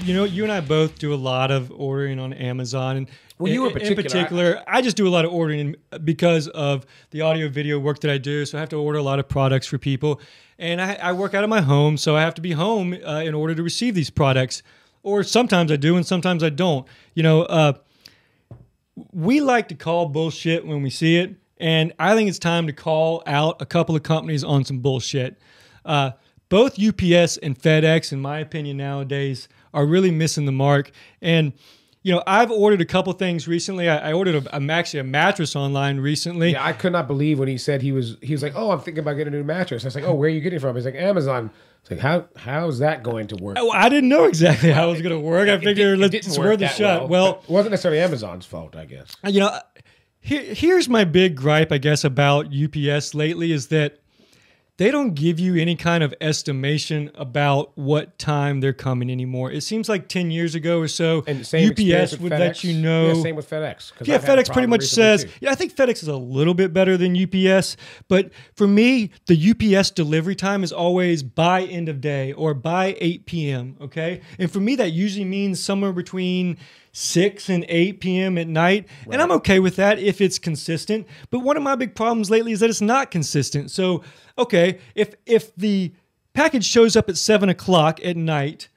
You know, you and I both do a lot of ordering on Amazon. And well, you in particular, I just do a lot of ordering because of the audio video work that I do. So I have to order a lot of products for people. And I work out of my home, so I have to be home in order to receive these products. Or sometimes I do and sometimes I don't. You know, we like to call bullshit when we see it. And I think it's time to call out a couple of companies on some bullshit. Both UPS and FedEx, in my opinion nowadays, are really missing the mark. And, you know, I've ordered a couple things recently. I ordered actually a mattress online recently. Yeah, I could not believe when he said he was like, oh, I'm thinking about getting a new mattress. I was like, oh, where are you getting it from? He's like, Amazon. It's like, how's that going to work? Oh, I didn't know exactly how it was going to work. I figured it's worth a shot. Well, it wasn't necessarily Amazon's fault, I guess. You know, here's my big gripe, I guess, about UPS lately is that they don't give you any kind of estimation about what time they're coming anymore. It seems like 10 years ago or so, UPS would let you know. Yeah, same with FedEx. Yeah, FedEx pretty much says, I think FedEx is a little bit better than UPS. But for me, the UPS delivery time is always by end of day or by 8 p.m., okay? And for me, that usually means somewhere between 6 and 8 p.m. at night. Right. And I'm okay with that if it's consistent. But one of my big problems lately is that it's not consistent. So, okay, if the package shows up at 7 o'clock at night,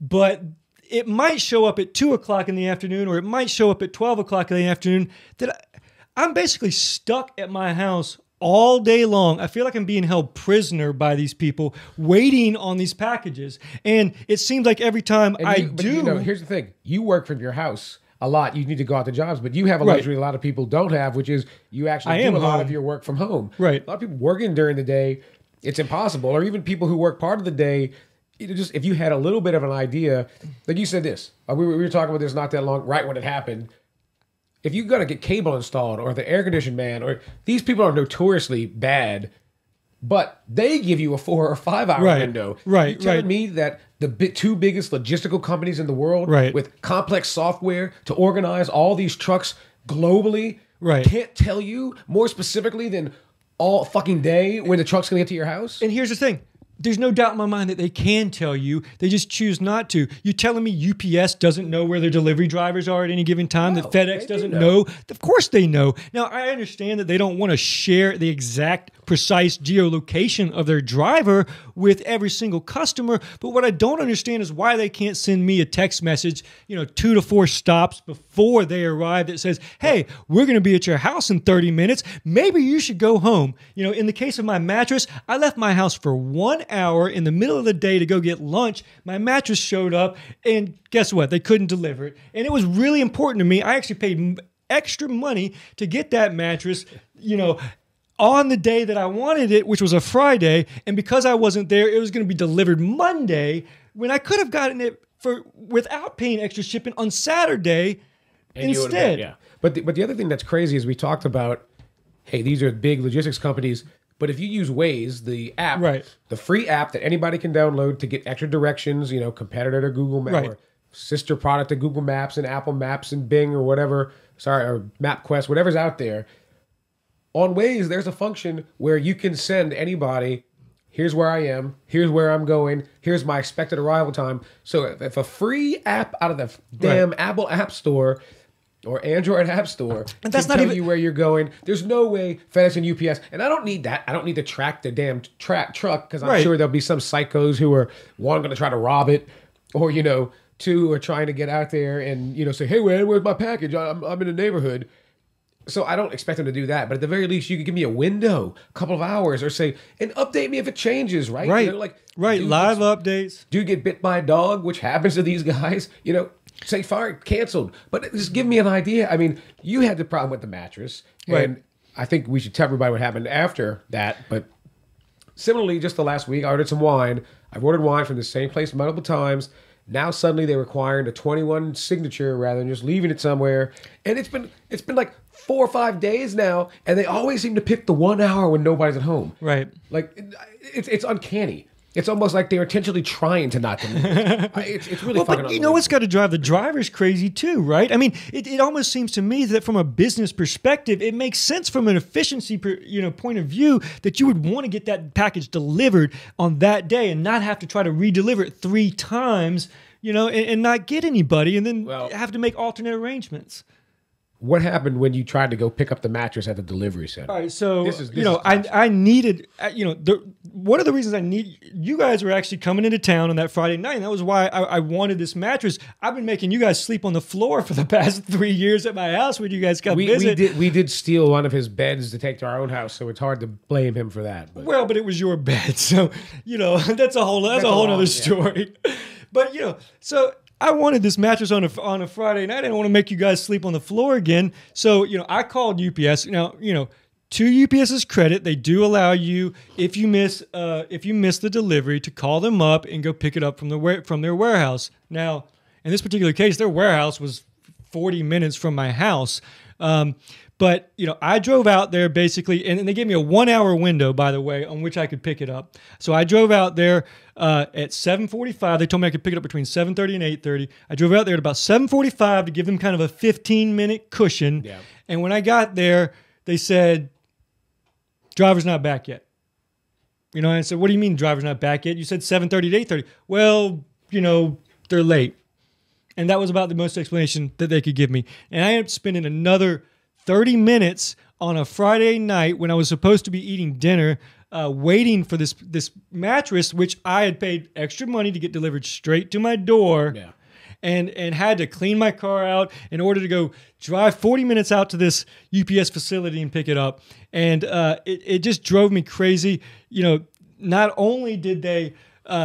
but it might show up at 2 o'clock in the afternoon, or it might show up at 12 o'clock in the afternoon, that I'm basically stuck at my house all day long. I feel like I'm being held prisoner by these people waiting on these packages. And it seems like every time You know, here's the thing. You work from your house a lot. You need to go out to jobs, but you have a luxury a lot of people don't have, which is you actually do a lot of your work from home. Right. A lot of people working during the day, it's impossible. Or even people who work part of the day, just if you had a little bit of an idea, like you said this, we were talking about this not that long, right when it happened. If you got to get cable installed or the air conditioned man, or these people are notoriously bad, but they give you a 4 or 5 hour window. Right. You telling me that the two biggest logistical companies in the world with complex software to organize all these trucks globally can't tell you more specifically than all fucking day when the truck's going to get to your house? And here's the thing. There's no doubt in my mind that they can tell you. They just choose not to. You're telling me UPS doesn't know where their delivery drivers are at any given time, that FedEx doesn't know? Of course they know. Now, I understand that they don't want to share the exact precise geolocation of their driver with every single customer, but what I don't understand is why they can't send me a text message, 2 to 4 stops before they arrive that says, hey, we're going to be at your house in 30 minutes. Maybe you should go home. In the case of my mattress, I left my house for 1 hour in the middle of the day to go get lunch. My mattress showed up, and guess what? They couldn't deliver it. And it was really important to me. I actually paid extra money to get that mattress, on the day that I wanted it, which was a Friday. And because I wasn't there, it was going to be delivered Monday when I could have gotten it without paying extra shipping on Saturday instead. But the other thing that's crazy is we talked about, hey, these are big logistics companies. But if you use Waze, the app, the free app that anybody can download to get extra directions, competitor to Google Maps, or sister product to Google Maps and Apple Maps and Bing or whatever, or MapQuest, whatever's out there. On Waze, there's a function where you can send anybody, here's where I am, here's where I'm going, here's my expected arrival time. So if a free app out of the damn Apple App Store or Android App Store and that's can tell you where you're going, there's no way FedEx and UPS, and I don't need that. I don't need to track the damn truck because I'm sure there'll be some psychos who are, one, going to try to rob it, or, two, are trying to get out there and, say, hey, man, where's my package? I'm in the neighborhood. So I don't expect them to do that, but at the very least, you could give me a window, a couple of hours, or say, and update me if it changes, right? Live updates. Do you get bit by a dog, which happens to these guys? Say, fine, canceled. But just give me an idea. I mean, you had the problem with the mattress, and I think we should tell everybody what happened after that. But similarly, just the last week, I ordered some wine. I've ordered wine from the same place multiple times. Now suddenly they're requiring a 21 signature rather than just leaving it somewhere. And it's been like 4 or 5 days now, and they always seem to pick the 1 hour when nobody's at home. Right. Like it's uncanny. It's almost like they're intentionally trying to not deliver. It's really fucking but you know what's got to drive the drivers crazy too, right? I mean, it almost seems to me that from a business perspective, it makes sense from an efficiency point of view that you would want to get that package delivered on that day and not have to try to re-deliver it 3 times, and not get anybody and then have to make alternate arrangements. What happened when you tried to go pick up the mattress at the delivery center? All right, so I needed, one of the reasons I need, you guys were actually coming into town on that Friday night, and that was why I wanted this mattress. I've been making you guys sleep on the floor for the past 3 years at my house when you guys come visit. We did steal one of his beds to take to our own house, so it's hard to blame him for that. But it was your bed, so that's a whole other story. But so. I wanted this mattress on a Friday night. I didn't want to make you guys sleep on the floor again. So, I called UPS. Now, to UPS's credit, they do allow you, if you miss the delivery, to call them up and go pick it up from their warehouse. Now, in this particular case, their warehouse was 40 minutes from my house. But, I drove out there basically, and they gave me a 1-hour window, by the way, on which I could pick it up. So I drove out there at 7:45. They told me I could pick it up between 7:30 and 8:30. I drove out there at about 7:45 to give them kind of a 15-minute cushion. Yeah. And when I got there, they said, driver's not back yet. And I said, what do you mean driver's not back yet? You said 7:30 to 8:30. Well, they're late. And that was about the most explanation that they could give me. And I ended up spending another 30 minutes on a Friday night when I was supposed to be eating dinner, waiting for this mattress, which I had paid extra money to get delivered straight to my door, and had to clean my car out in order to go drive 40 minutes out to this UPS facility and pick it up. And it just drove me crazy. Not only did they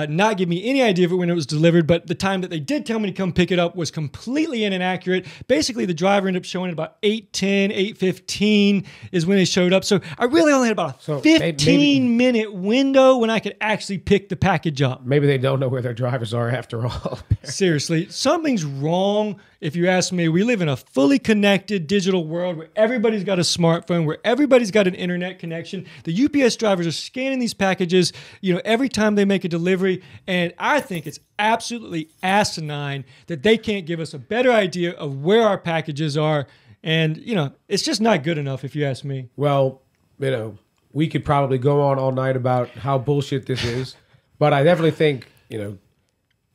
not give me any idea of when it was delivered, but the time that they did tell me to come pick it up was completely inaccurate. Basically, the driver ended up showing at about 8:10, 8:15 is when they showed up. So I really only had about a 15-minute window when I could actually pick the package up. Maybe they don't know where their drivers are after all. Seriously, something's wrong. If you ask me, we live in a fully connected digital world where everybody's got a smartphone, where everybody's got an internet connection. The UPS drivers are scanning these packages, every time they make a delivery. And I think it's absolutely asinine that they can't give us a better idea of where our packages are. And, it's just not good enough, if you ask me. Well, we could probably go on all night about how bullshit this is. But I definitely think,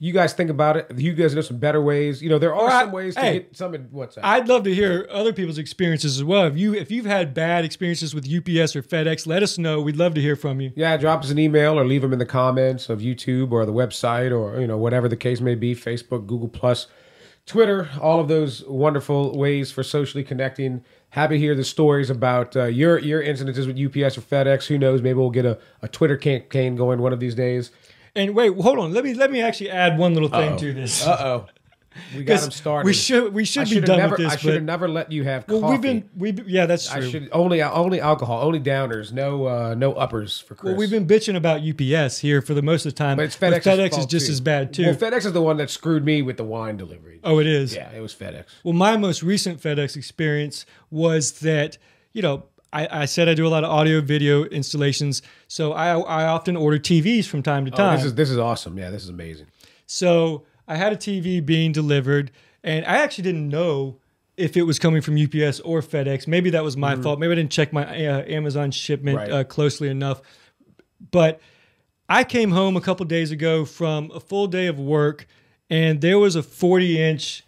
you guys think about it. You guys know some better ways. There are some ways to get some. What's that? I'd love to hear other people's experiences as well. If you've had bad experiences with UPS or FedEx, let us know. We'd love to hear from you. Yeah, drop us an email or leave them in the comments of YouTube or the website or whatever the case may be. Facebook, Google Plus, Twitter, all of those wonderful ways for socially connecting. Happy to hear the stories about your incidences with UPS or FedEx. Who knows? Maybe we'll get a Twitter campaign going one of these days. And wait, hold on. Let me actually add one little thing to this. We got them started. We should be done with this. I should have never let you have coffee. Yeah, that's true. I should only alcohol, only downers, no uppers for Chris. Well, we've been bitching about UPS here for the most of the time, but FedEx is just as bad too. Well, FedEx is the one that screwed me with the wine delivery. Oh, it is. Yeah, it was FedEx. Well, my most recent FedEx experience was that I said I do a lot of audio video installations, so I often order TVs from time to time. This is awesome. Yeah, this is amazing. So I had a TV being delivered, and I actually didn't know if it was coming from UPS or FedEx. Maybe that was my fault. Maybe I didn't check my Amazon shipment closely enough. But I came home a couple days ago from a full day of work, and there was a 40-inch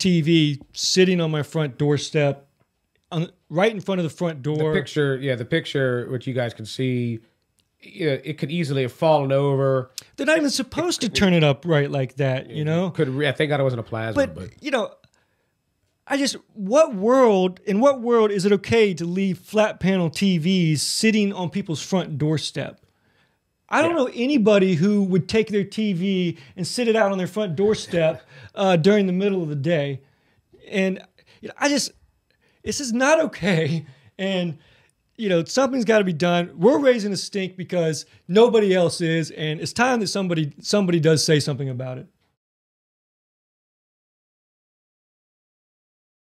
TV sitting on my front doorstep, right in front of the front door. The picture, which you guys can see, it could easily have fallen over. They're not even supposed to turn it upright like that, Thank God it wasn't a plasma. But what world is it okay to leave flat panel TVs sitting on people's front doorstep? I don't know anybody who would take their TV and sit it out on their front doorstep during the middle of the day. And this is not okay. And, something's got to be done. We're raising a stink because nobody else is. And it's time that somebody does say something about it.